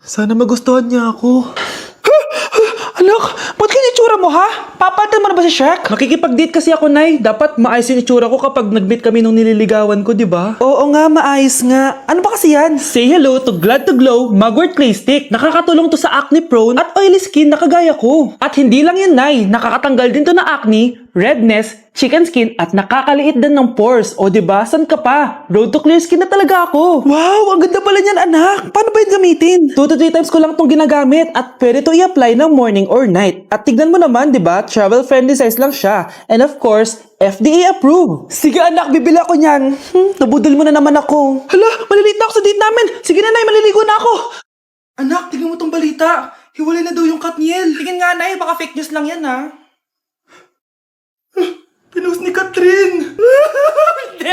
Sana magustuhan niya ako. Anak, ba't ganyan itsura mo ha? Papalitan mo na ba si Shrek? Makikipag-date kasi ako, Nay. Dapat maayos yung itsura ko kapag nag-meet kami nung nililigawan ko, di ba? Oo nga, maayos nga. Ano ba kasi yan? Say hello to Glad to Glow Mugwort Clay Stick. Nakakatulong to sa acne prone at oily skin na kagaya ko. At hindi lang yun, Nay. Nakakatanggal din to ng acne, redness, chicken skin at nakakaliit din ng pores. O diba, san ka pa? Road to clear skin na talaga ako. Wow, ang ganda pala niyan anak. Paano ba yun gamitin? 2 to 3 times ko lang tong ginagamit at pwede to i-apply ng morning or night. At tignan mo naman, di ba? Travel friendly size lang siya. And of course, FDA approved. Sige anak, bibili ako niyan. Nabudol mo na naman ako. Hala, malilate na ako sa date namin. Sige na nay, maliligo na ako. Anak, tingnan mo tong balita. Hiwalay na daw yung Katniel. Tingin nga nay, baka fake news lang yan ha. Pinost ni Catherine. Hindi!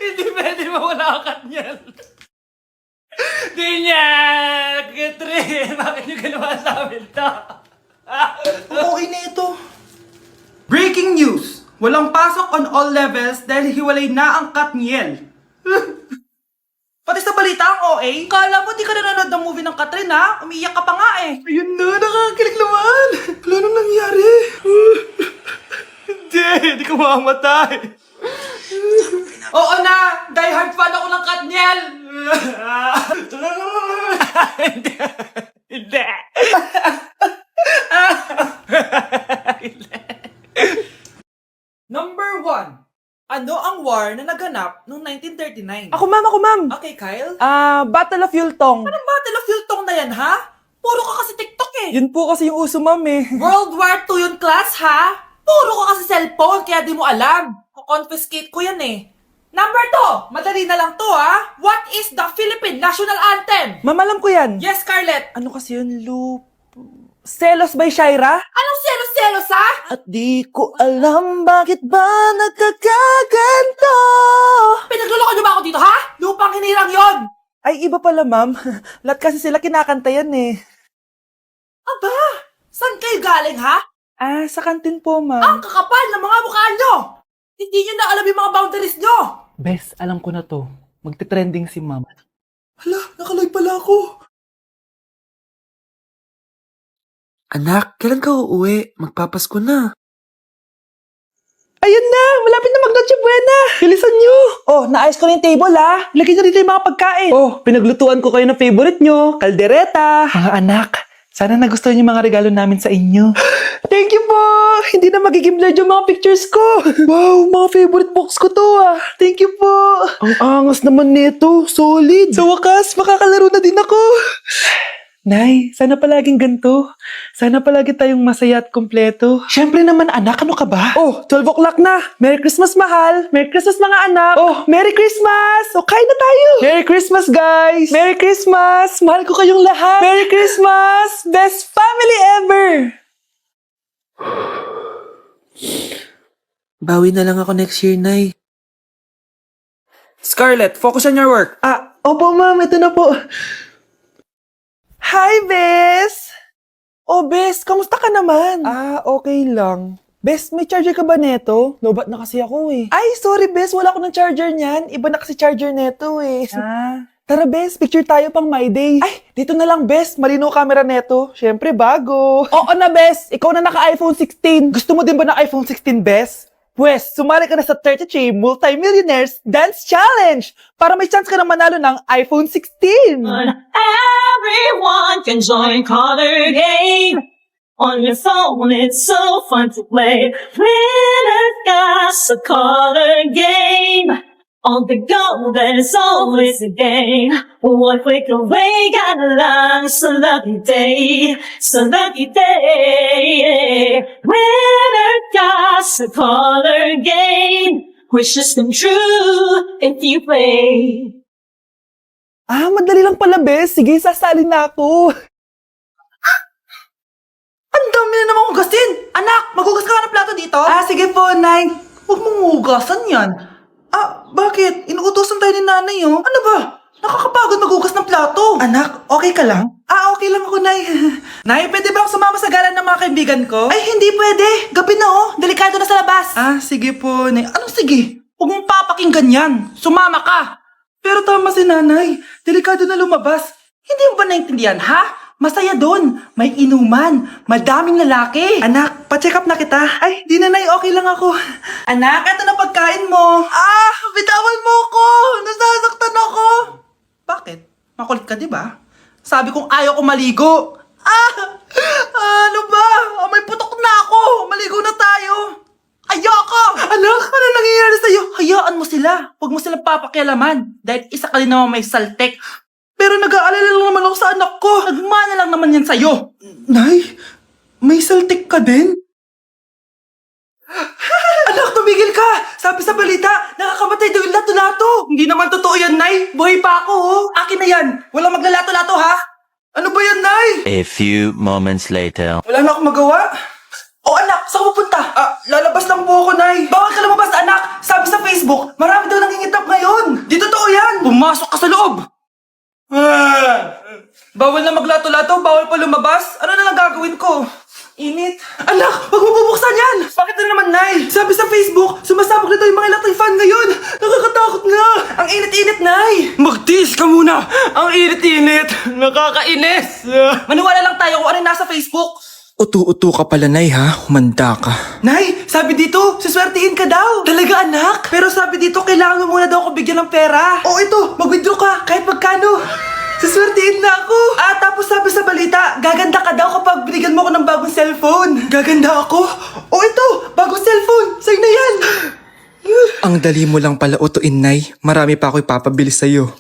Hindi pwede mawala ang Katniel. Di niya! Catherine! Bakit niyo ginawa sa amin to? Okay na ito. Breaking news! Walang pasok on all levels dahil hiwalay na ang Katniel. Pati sa balita ang OA, kala mo di ka nanonood ng movie ng Catherine ha? Umiiyak ka pa nga eh. Ayun na, nakakakilig naman. Wala nang nangyari. Hindi ka mamamatay. Oo na, die hard fan ako ng Katniel. Hindi. Hindi. Number 1. Ano ang war na naganap noong 1939? Ako ma'am. Okay, Kyle. Battle of Yultong. Anong Battle of Yultong na yan, ha? Puro ka kasi TikTok eh. Yun po kasi yung uso, ma'am eh. World War II yun, class, ha? Puro ka kasi cellphone, kaya di mo alam. Confiscate ko yan eh. Number 2. Madali na lang to, ha? What is the Philippine National Anthem? Ma'am, alam ko yan. Yes, Scarlett. Ano kasi yun, Loop? Selos by Shaira? Anong selos-selos, ha? At di ko alam bakit ba nagkakaganto. Pinagluloko niyo ba ako dito, ha? Lupang hinirang yon. Ay, iba pala, ma'am. Lahat kasi sila kinakanta yan eh. Aba, saan kayo galing, ha? Ah, sa kantin po, Ang ma'am. kakapal ng mga mukha nyo! Hindi nyo na alam yung mga boundaries nyo! Bes, alam ko na to. Magte-trending si ma'am. Hala, nakalive pala ako. Anak, kailan ka uuwi? Magpapasko na. Ayun na, malapit na mag-Noche Buena. Bilisan nyo. Oh, naayos ko na yung table, ha? Lagyan nyo dito yung mga pagkain. Oh, pinaglutuan ko kayo ng favorite nyo. Kaldereta. Mga anak, sana nagustuhan yung mga regalo namin sa inyo. Thank you po. Hindi na magiging blurred yung mga pictures ko. Wow, mga favorite box ko to, ah. Thank you po. Ang angas naman nito. Solid. Sa wakas, makakalaro na din ako. Nay, sana palaging ganito. Sana palagi tayong masaya at kumpleto. Siyempre naman, anak, ano ka ba? Oh, 12 o'clock na. Merry Christmas, mahal. Merry Christmas, mga anak. Oh, Merry Christmas! O, kain na tayo! Merry Christmas, guys. Merry Christmas! Mahal ko kayong lahat! Merry Christmas. Best family ever! Bawi na lang ako next year, Nay. Scarlett, focus on your work. Opo, ma'am. Ito na po. Hi, Bes! Oh, Bes, kamusta ka naman? Okay lang. Bes, may charger ka ba neto? Lobat na kasi ako eh. Ay, sorry, Bes. Wala ko ng charger niyan. Iba na kasi charger neto eh. Tara, Bes. Picture tayo pang my day. Ay, dito na lang, Bes. Malino camera neto. Siyempre, bago. Oo na, Bes. Ikaw na naka-iPhone 16. Gusto mo din ba ng iPhone 16, Bes? Pwes, sumali ka na sa 33 Multi-Millionaires Dance Challenge para may chance ka na manalo ng iPhone 16. Everyone can join Color Game. On your phone, it's so fun to play. Winner's got a Color Game. On the go, there's always a game. One click away, got along. It's a lucky day. It's a lucky day. Winner got a Color Game. Wishes come true if you play. Madali lang pala, Bes. Sige, sasali na ako. Ang dami na namang hugasin. Anak, maghugas ka nga ng plato dito? Sige po, Nay. Huwag mong hugasan yan. Bakit? Inuutosan tayo ni nanay, oh. Ano ba? Nakakapagod maghugas ng plato. Anak, okay ka lang? Okay lang ako, Nay. Nay, pwede ba ako sumama sa gala ng mga kaibigan ko? Ay, hindi pwede. Gabi na, oh. Delikado na sa labas. Sige po, Nay. Anong sige? Huwag mong papakinggan yan. Sumama ka. Pero tama si nanay. Delikado na lumabas. Hindi mo ba naintindihan, ha? Masaya doon. May inuman. Madaming lalaki. Anak, pa-check up na kita. Ay, di na, Nay. Okay lang ako. Anak, eto na pagkain mo. Ah, bitawan mo ko. Nasasaktan ako. Bakit? Makulit ka, di ba? Sabi kong ayaw ko maligo. Ah! Ano ba? May putok na ako. Maligo na tayo. Ayoko! Anak, ano nangyayari sa'yo? Hayaan mo sila. Huwag mo silang papakialaman. Dahil isa ka din naman may saltek. Pero nag-aalala lang naman ako sa anak ko. Nagmana lang naman yan sa'yo. Nay, may saltik ka din? Anak, tumigil ka! Sabi sa balita, nakakamatay daw yung lato-lato. Hindi naman totoo yan, Nay. Buhay pa ako, oh. Akin na yan. Walang maglalato-lato, ha? Ano ba yan, Nay? A few moments later. Wala na akong magawa. Oh, anak, saan ka pupunta? Lalabas lang po ako, Nay. Bawal ka lumabas, anak. Sabi sa Facebook, marami daw nangingitap ngayon. Di totoo yan. Pumasok ka sa loob. Bawal na maglato-lato, bawal pa lumabas. Ano na lang gagawin ko? Init. Anak, wag mo bubuksan yan. Bakit na naman, Nay? Sabi sa Facebook, sumasabog na daw yung mga electric fan ngayon. Nakakatakot nga. Ang init-init, Nay. Magtiis ka muna. Ang init-init. Nakakainis. Maniwala lang tayo kung ano yung nasa Facebook. Utu-utu ka pala, Nay, ha? Humanda ka. Nay, sabi dito, siswertihin ka daw. Talaga, anak? Pero sabi dito, kailangan mo muna daw ako bigyan ng pera. Oo, ito, mag-withdraw ka, kahit magkano. Siswertihin na ako. Tapos sabi sa balita, gaganda ka daw kapag binigyan mo ako ng bagong cellphone. Gaganda ako? Oo, ito, bagong cellphone. Sa'yo na yan. Ang dali mo lang pala utuin, Nay. Marami pa ako ipapabili sa'yo.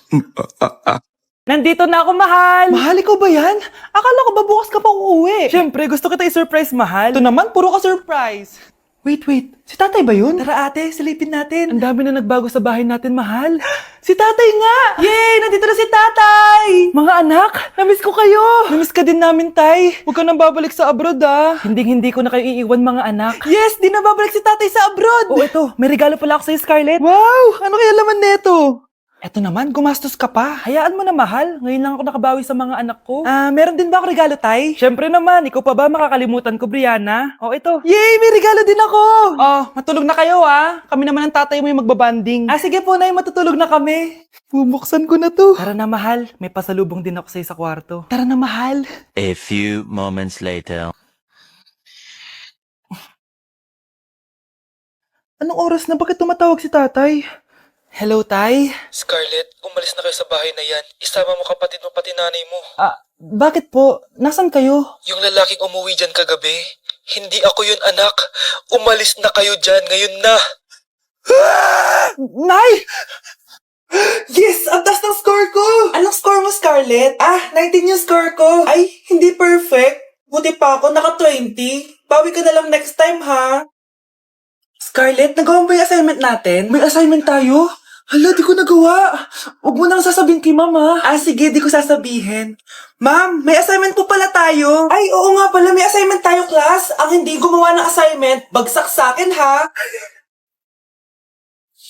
Nandito na ako, mahal! Mahal, ikaw ba yan? Akala ko ba bukas ka pa uuwi? Siyempre, gusto kita i-surprise, mahal. Ito naman, puro ka surprise. Wait. Si tatay ba yun? Tara ate, silipin natin. Ang dami na nagbago sa bahay natin, mahal. Si tatay nga! Yay! Nandito na si tatay! Mga anak, namiss ko kayo. Namiss ka din namin, tay. Huwag ka nang babalik sa abroad, ah. Hindi ko na kayo iiwan, mga anak. Yes, di na babalik si tatay sa abroad. Oh, ito, may regalo pala ako sa'yo, Scarlett. Wow! Ano kaya laman neto? Eto naman, gumastos ka pa. Hayaan mo na, mahal. Ngayon lang ako nakabawi sa mga anak ko. Meron din ba ako regalo, tay? Siyempre naman, ikaw pa ba makakalimutan ko, Brianna? Oh, ito. Yay! May regalo din ako! Oh, matulog na kayo, ah. Kami naman ang tatay mo yung magbabanding. Sige po, Nay, matutulog na kami. Bubuksan ko na to. Tara na, mahal. May pasalubong din ako sa'yo sa kwarto. Tara na, mahal. A few moments later. Anong oras na? Bakit tumatawag si tatay? Hello, tay? Scarlett, umalis na kayo sa bahay na yan. Isama mo kapatid mo pati nanay mo. Bakit po? Nasaan kayo? Yung lalaking umuwi dyan kagabi, hindi ako yun, anak. Umalis na kayo dyan ngayon na. Nay! Yes! Ang taas ng score ko! Anong score mo, Scarlett? 19 yung score ko. Ay, hindi perfect. Buti pa ako, naka 20. Bawi ka na lang next time, ha? Scarlett, nagawa mo ba yung assignment natin? May assignment tayo? Hala, di ko nagawa. Huwag mo nang sasabihin kay mama. Sige, di ko sasabihin. Ma'am, may assignment po pala tayo. Ay, oo nga pala, may assignment tayo, class. Ang hindi gumawa ng assignment, bagsak sa akin, ha?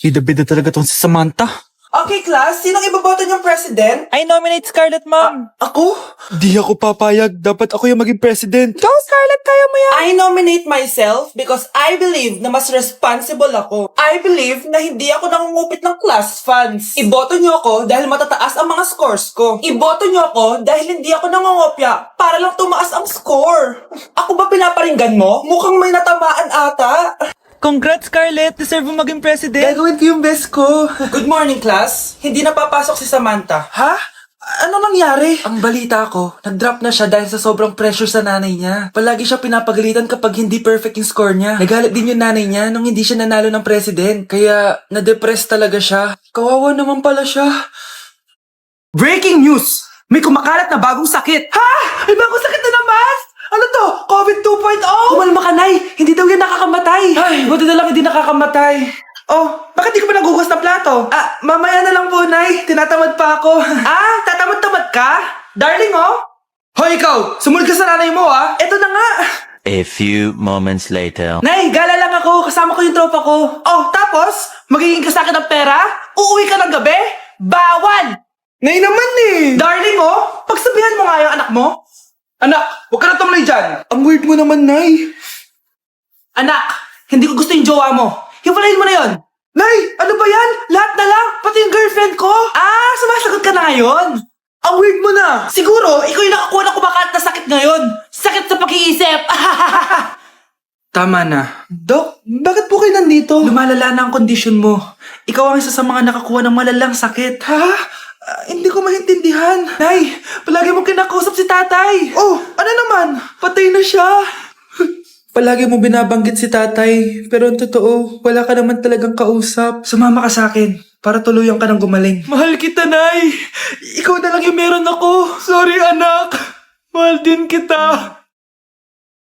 Bida-bida talaga tong si Samantha. Okay, class, sinong iboboto niyong president? I nominate Scarlett, ma'am! Ako? Di ako papayag. Dapat ako yung maging president. Go, Scarlett, kaya mo yan! I nominate myself because I believe na mas responsible ako. I believe na hindi ako nangungupit ng class funds. Iboto niyo ako dahil matataas ang mga scores ko. Iboto niyo ako dahil hindi ako nangungopya para lang tumaas ang score. Ako ba pinaparinggan mo? Mukhang may natamaan ata. Congrats, Scarlett! Deserve mo maging president! Gagawin ko yung best ko. Good morning, class. Hindi na papasok si Samantha. Ha? Ano nangyari? Ang balita ko, nag-drop na siya dahil sa sobrang pressure sa nanay niya. Palagi siya pinapagalitan kapag hindi perfect yung score niya. Nagalit din yung nanay niya nung hindi siya nanalo ng president. Kaya, na-depress talaga siya. Kawawa naman pala siya. Breaking news! May kumakalat na bagong sakit. Ha? May bagong sakit na naman? Ano to? COVID 2.0? Kumalma ka, Nay. Hindi daw yan nakakamatay. Ay, buti na lang hindi nakakamatay. Oh, bakit di ko pa nagugas ng plato? Mamaya na lang po, Nay. Tinatamad pa ako. Tatamad-tamad ka? Darling, oh. Hoy, ikaw! Sumunod ka sa nanay mo, ah. Eto na nga. A few moments later. Nay, gala lang ako. Kasama ko yung tropa ko. Oh, tapos? Magiging ka sa akin ng pera? Uuwi ka ng gabi? Bawal! Nay naman eh. Darling, oh. Pagsabihan mo nga yung anak mo. Anak, huwag ka na tumulay dyan. Ang weird mo naman, Nay. Anak, hindi ko gusto yung jowa mo. Hiwalayin mo na yon. Nay, ano ba yan? Lahat na lang, pati yung girlfriend ko. Sumasagot ka na ngayon. Ang weird mo na! Siguro, ikaw yung nakakuha ng kumakalat na sakit ngayon. Sakit sa pag-iisip! Tama na. Dok, bakit po kayo nandito? Lumalala na ang kondisyon mo. Ikaw ang isa sa mga nakakuha ng malalang sakit. Ha? Hindi ko maintindihan. Nay, palagi mo kinakausap si tatay. Oh, ano naman? Patay na siya. Palagi mo binabanggit si tatay, pero ang totoo, wala ka naman talagang kausap. Sumama ka sa akin, para tuluyan ka ng gumaling. Mahal kita, Nay! Ikaw na lang yung meron ako. Sorry, anak. Mahal din kita.